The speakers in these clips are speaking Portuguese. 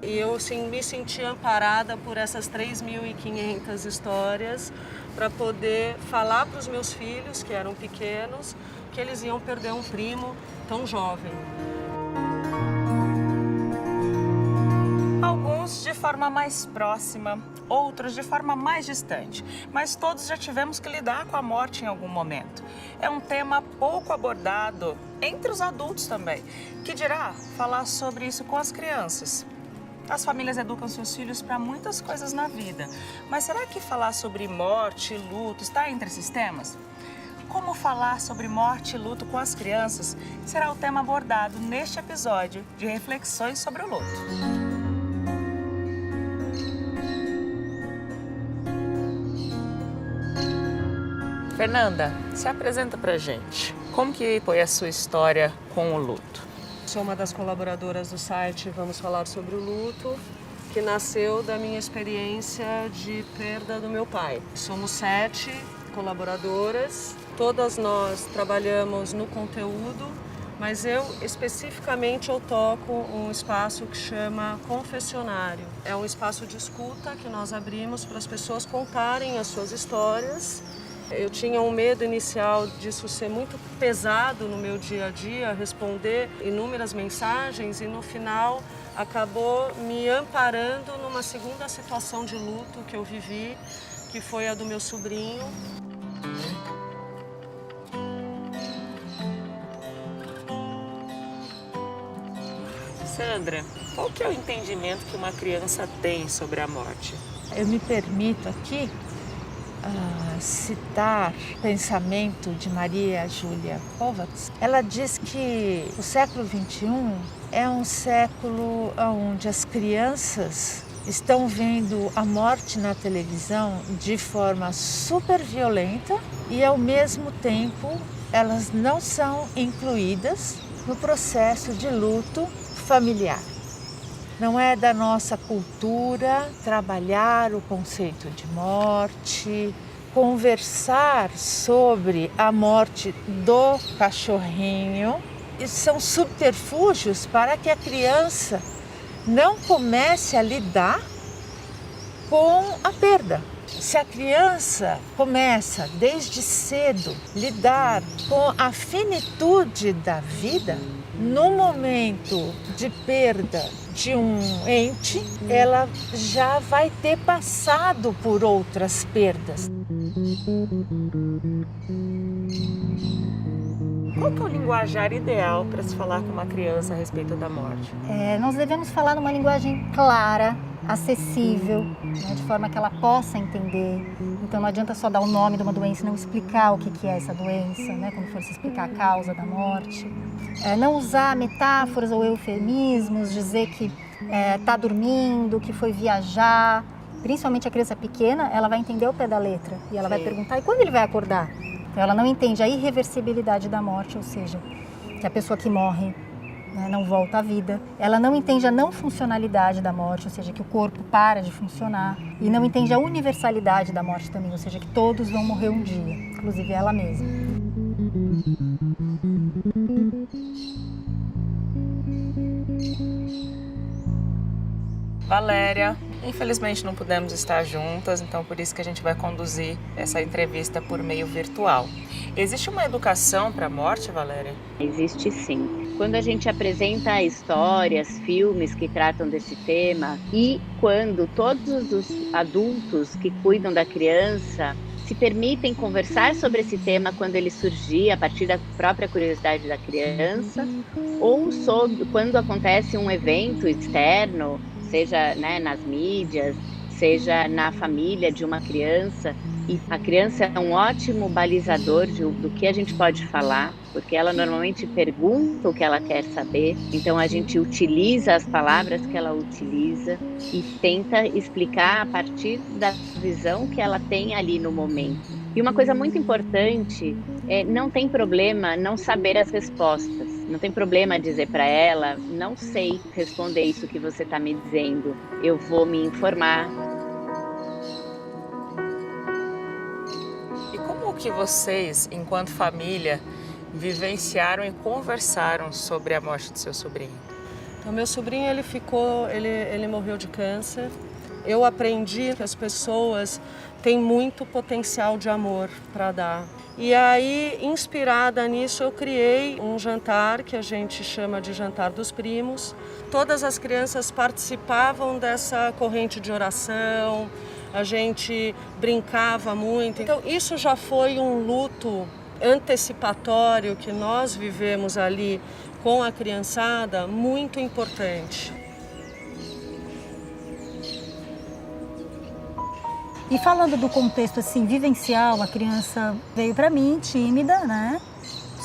E eu assim, me senti amparada por essas 3.500 histórias para poder falar para os meus filhos, que eram pequenos, que eles iam perder um primo tão jovem. Alguns de forma mais próxima, outros de forma mais distante, mas todos já tivemos que lidar com a morte em algum momento. É um tema pouco abordado entre os adultos também, que dirá falar sobre isso com as crianças. As famílias educam seus filhos para muitas coisas na vida, mas será que falar sobre morte e luto está entre esses temas? Como falar sobre morte e luto com as crianças será o tema abordado neste episódio de Reflexões sobre o Luto. Fernanda, se apresenta pra gente. Como que foi a sua história com o luto? Sou uma das colaboradoras do site Vamos Falar sobre o Luto, que nasceu da minha experiência de perda do meu pai. Somos 7 colaboradoras, todas nós trabalhamos no conteúdo, mas eu especificamente eu toco um espaço que chama confessionário. É um espaço de escuta que nós abrimos para as pessoas contarem as suas histórias. Eu tinha um medo inicial disso ser muito pesado no meu dia a dia, responder inúmeras mensagens, e no final acabou me amparando numa segunda situação de luto que eu vivi, que foi a do meu sobrinho. Sandra, qual que é o entendimento que uma criança tem sobre a morte? Eu me permito aqui citar o pensamento de Maria Júlia Kovacs. Ela diz que o século XXI é um século onde as crianças estão vendo a morte na televisão de forma super violenta e, ao mesmo tempo, elas não são incluídas no processo de luto familiar. Não é da nossa cultura trabalhar o conceito de morte, conversar sobre a morte do cachorrinho. Isso são subterfúgios para que a criança não comece a lidar com a perda. Se a criança começa desde cedo a lidar com a finitude da vida, no momento de perda de um ente, ela já vai ter passado por outras perdas. Qual que é o linguajar ideal para se falar com uma criança a respeito da morte? Nós devemos falar numa linguagem clara, acessível, né, de forma que ela possa entender. Então não adianta só dar o nome de uma doença e não explicar o que é essa doença, né, como for se explicar a causa da morte. Não usar metáforas ou eufemismos, dizer que está dormindo, que foi viajar. Principalmente a criança pequena, ela vai entender o pé da letra e ela vai perguntar, e quando ele vai acordar? Então ela não entende a irreversibilidade da morte, ou seja, que a pessoa que morre, né, não volta à vida. Ela não entende a não funcionalidade da morte, ou seja, que o corpo para de funcionar. E não entende a universalidade da morte também, ou seja, que todos vão morrer um dia, inclusive ela mesma. Valéria, infelizmente não pudemos estar juntas, então por isso que a gente vai conduzir essa entrevista por meio virtual. Existe uma educação para a morte, Valéria? Existe sim. Quando a gente apresenta histórias, filmes que tratam desse tema e quando todos os adultos que cuidam da criança se permitem conversar sobre esse tema quando ele surgir a partir da própria curiosidade da criança ou sobre quando acontece um evento externo, seja, né, nas mídias, seja na família de uma criança, e a criança é um ótimo balizador do que a gente pode falar, porque ela normalmente pergunta o que ela quer saber, então a gente utiliza as palavras que ela utiliza e tenta explicar a partir da visão que ela tem ali no momento. E uma coisa muito importante é não tem problema não saber as respostas, não tem problema dizer para ela, não sei responder isso que você está me dizendo, eu vou me informar. E como que vocês, enquanto família, vivenciaram e conversaram sobre a morte do seu sobrinho? Então, meu sobrinho, ele morreu de câncer. Eu aprendi que as pessoas têm muito potencial de amor para dar. E aí, inspirada nisso, eu criei um jantar que a gente chama de Jantar dos Primos. Todas as crianças participavam dessa corrente de oração, a gente brincava muito. Então, isso já foi um luto antecipatório que nós vivemos ali com a criançada, muito importante. E falando do contexto assim vivencial, a criança veio para mim tímida, né?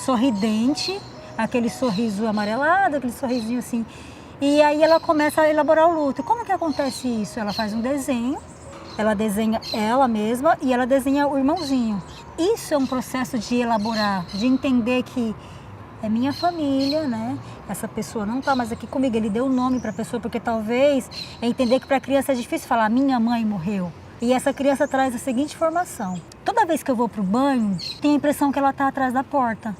Sorridente, aquele sorriso amarelado, aquele sorrisinho assim. E aí ela começa a elaborar o luto. Como que acontece isso? Ela faz um desenho, ela desenha ela mesma e ela desenha o irmãozinho. Isso é um processo de elaborar, de entender que é minha família, né? Essa pessoa não está mais aqui comigo. Ele deu o nome para a pessoa porque talvez é entender que para a criança é difícil falar minha mãe morreu. E essa criança traz a seguinte informação: toda vez que eu vou para o banho, tenho a impressão que ela está atrás da porta.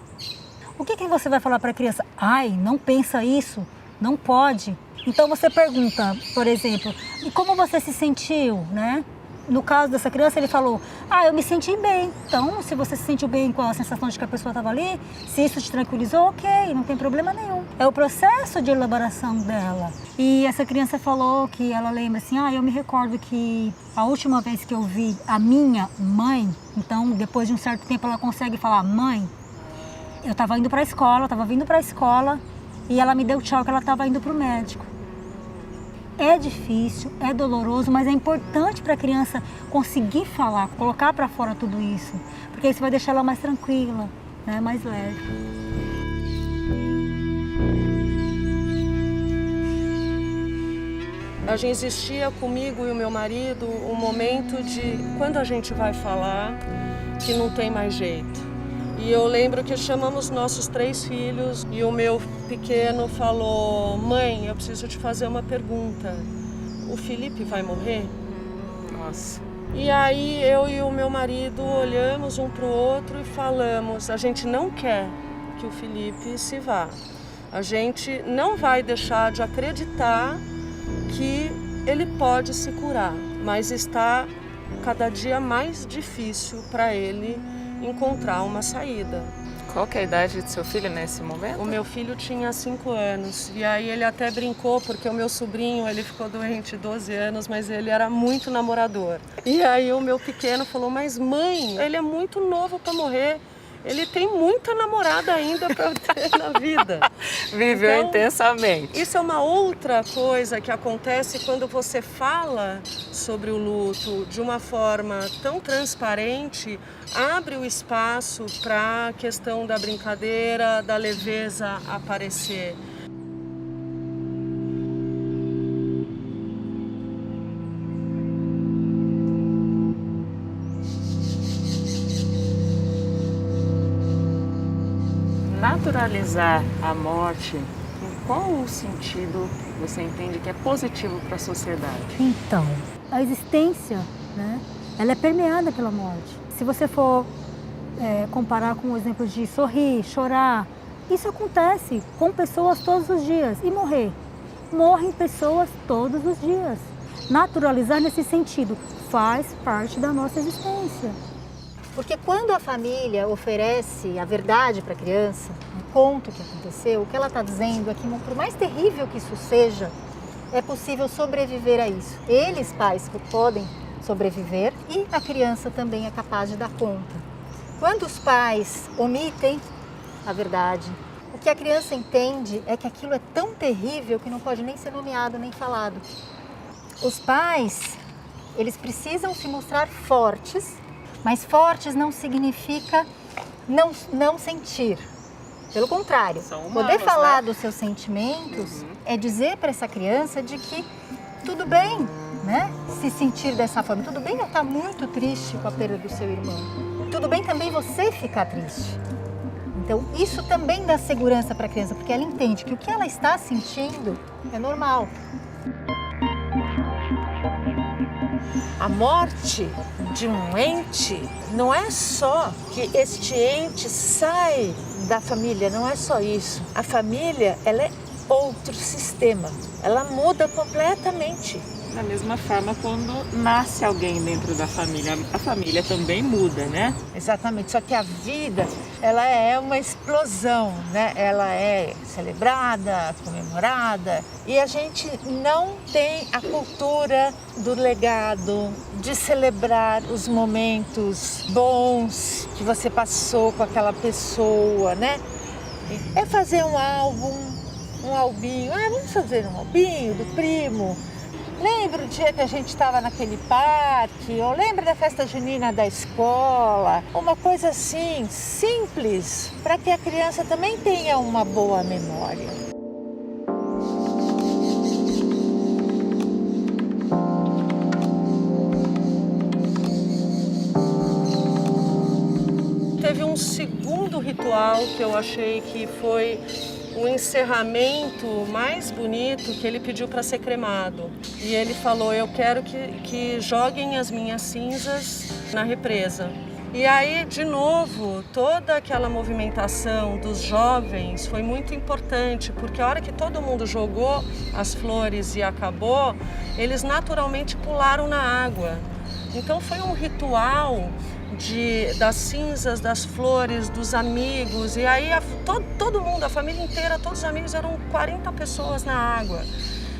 O que você vai falar para a criança? Ai, não pensa isso, não pode. Então você pergunta, por exemplo, e como você se sentiu, né? No caso dessa criança, ele falou, eu me senti bem. Então, se você se sentiu bem com a sensação de que a pessoa estava ali, se isso te tranquilizou, ok, não tem problema nenhum. É o processo de elaboração dela. E essa criança falou que ela lembra assim, eu me recordo que a última vez que eu vi a minha mãe, então, depois de um certo tempo, ela consegue falar, mãe, eu estava indo para a escola, estava vindo para a escola, e ela me deu tchau que ela estava indo para o médico. É difícil, é doloroso, mas é importante para a criança conseguir falar, colocar para fora tudo isso, porque isso vai deixar ela mais tranquila, né? Mais leve. A gente existia comigo e o meu marido um momento de quando a gente vai falar que não tem mais jeito. E eu lembro que chamamos nossos 3 filhos e o meu pequeno falou, mãe, eu preciso te fazer uma pergunta. O Felipe vai morrer? Nossa. E aí eu e o meu marido olhamos um para o outro e falamos, a gente não quer que o Felipe se vá. A gente não vai deixar de acreditar que ele pode se curar, mas está cada dia mais difícil para ele encontrar uma saída. Qual que é a idade do seu filho nesse momento? O meu filho tinha 5 anos e aí ele até brincou porque o meu sobrinho, ele ficou doente 12 anos, mas ele era muito namorador. E aí o meu pequeno falou, mas mãe, ele é muito novo para morrer. Ele tem muita namorada ainda para ter na vida. Viveu então, intensamente. Isso é uma outra coisa que acontece quando você fala sobre o luto de uma forma tão transparente, abre o espaço para a questão da brincadeira, da leveza aparecer. Naturalizar a morte, em qual o sentido você entende que é positivo para a sociedade? Então, a existência, né, ela é permeada pela morte. Se você for comparar com o exemplo de sorrir, chorar, isso acontece com pessoas todos os dias. E morrer? Morrem pessoas todos os dias. Naturalizar nesse sentido faz parte da nossa existência. Porque quando a família oferece a verdade para a criança, conta o que aconteceu, o que ela está dizendo é que, por mais terrível que isso seja, é possível sobreviver a isso. Eles, pais, podem sobreviver e a criança também é capaz de dar conta. Quando os pais omitem a verdade, o que a criança entende é que aquilo é tão terrível que não pode nem ser nomeado, nem falado. Os pais, eles precisam se mostrar fortes, mas fortes não significa não sentir. Pelo contrário, São humanos, poder falar né? dos seus sentimentos é dizer para essa criança de que tudo bem, né? Se sentir dessa forma. Tudo bem eu estar muito triste com a perda do seu irmão. Tudo bem também você ficar triste. Então, isso também dá segurança para a criança, porque ela entende que o que ela está sentindo é normal. A morte de um ente não é só que este ente sai da família, não é só isso. A família, ela é outro sistema. Ela muda completamente. Da mesma forma, quando nasce alguém dentro da família, a família também muda, né? Exatamente, só que a vida, ela é uma explosão, né? Ela é celebrada, comemorada, e a gente não tem a cultura do legado, de celebrar os momentos bons que você passou com aquela pessoa, né? É fazer um albinho, vamos fazer um albinho do primo. Lembra o dia que a gente estava naquele parque? Ou lembra da festa junina da escola? Uma coisa assim, simples, para que a criança também tenha uma boa memória. Teve um segundo ritual que eu achei que foi o encerramento mais bonito, que ele pediu para ser cremado. E ele falou, eu quero que joguem as minhas cinzas na represa. E aí, de novo, toda aquela movimentação dos jovens foi muito importante, porque a hora que todo mundo jogou as flores e acabou, eles naturalmente pularam na água. Então foi um ritual das cinzas, das flores, dos amigos, e aí todo mundo, a família inteira, todos os amigos, eram 40 pessoas na água.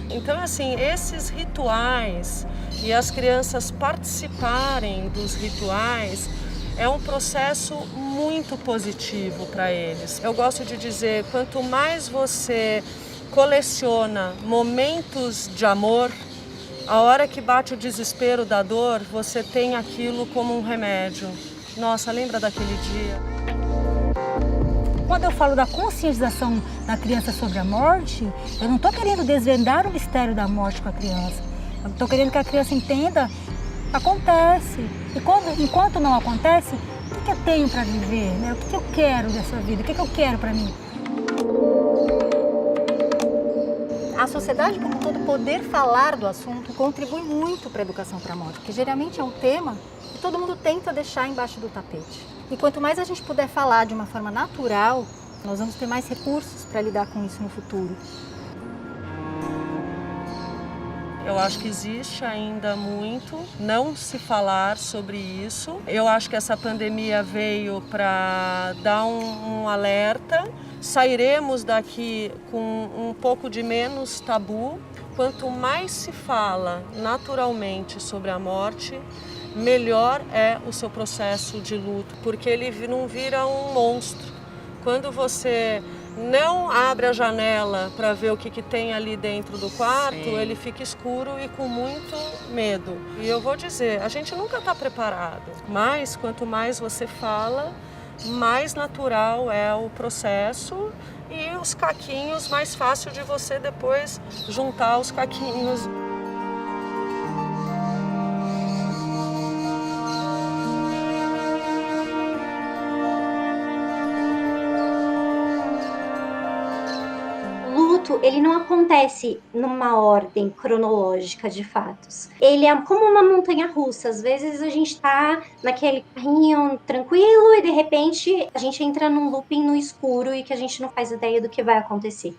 Então, assim, esses rituais e as crianças participarem dos rituais é um processo muito positivo para eles. Eu gosto de dizer, quanto mais você coleciona momentos de amor, a hora que bate o desespero da dor, você tem aquilo como um remédio. Nossa, lembra daquele dia? Quando eu falo da conscientização da criança sobre a morte, eu não estou querendo desvendar o mistério da morte com a criança. Eu estou querendo que a criança entenda, acontece. E enquanto não acontece, o que eu tenho para viver? Né? O que eu quero dessa vida? O que eu quero para mim? A sociedade como um todo poder falar do assunto contribui muito para a educação para a morte, porque geralmente é um tema que todo mundo tenta deixar embaixo do tapete. E quanto mais a gente puder falar de uma forma natural, nós vamos ter mais recursos para lidar com isso no futuro. Eu acho que existe ainda muito não se falar sobre isso. Eu acho que essa pandemia veio para dar um alerta. Sairemos daqui com um pouco de menos tabu. Quanto mais se fala naturalmente sobre a morte, melhor é o seu processo de luto, porque ele não vira um monstro. Quando você não abre a janela para ver o que tem ali dentro do quarto, sim, ele fica escuro e com muito medo. E eu vou dizer, a gente nunca está preparado, mas quanto mais você fala, mais natural é o processo e os caquinhos, mais fácil de você depois juntar os caquinhos. Ele não acontece numa ordem cronológica de fatos. Ele é como uma montanha-russa. Às vezes a gente tá naquele carrinho tranquilo e de repente a gente entra num looping no escuro e que a gente não faz ideia do que vai acontecer.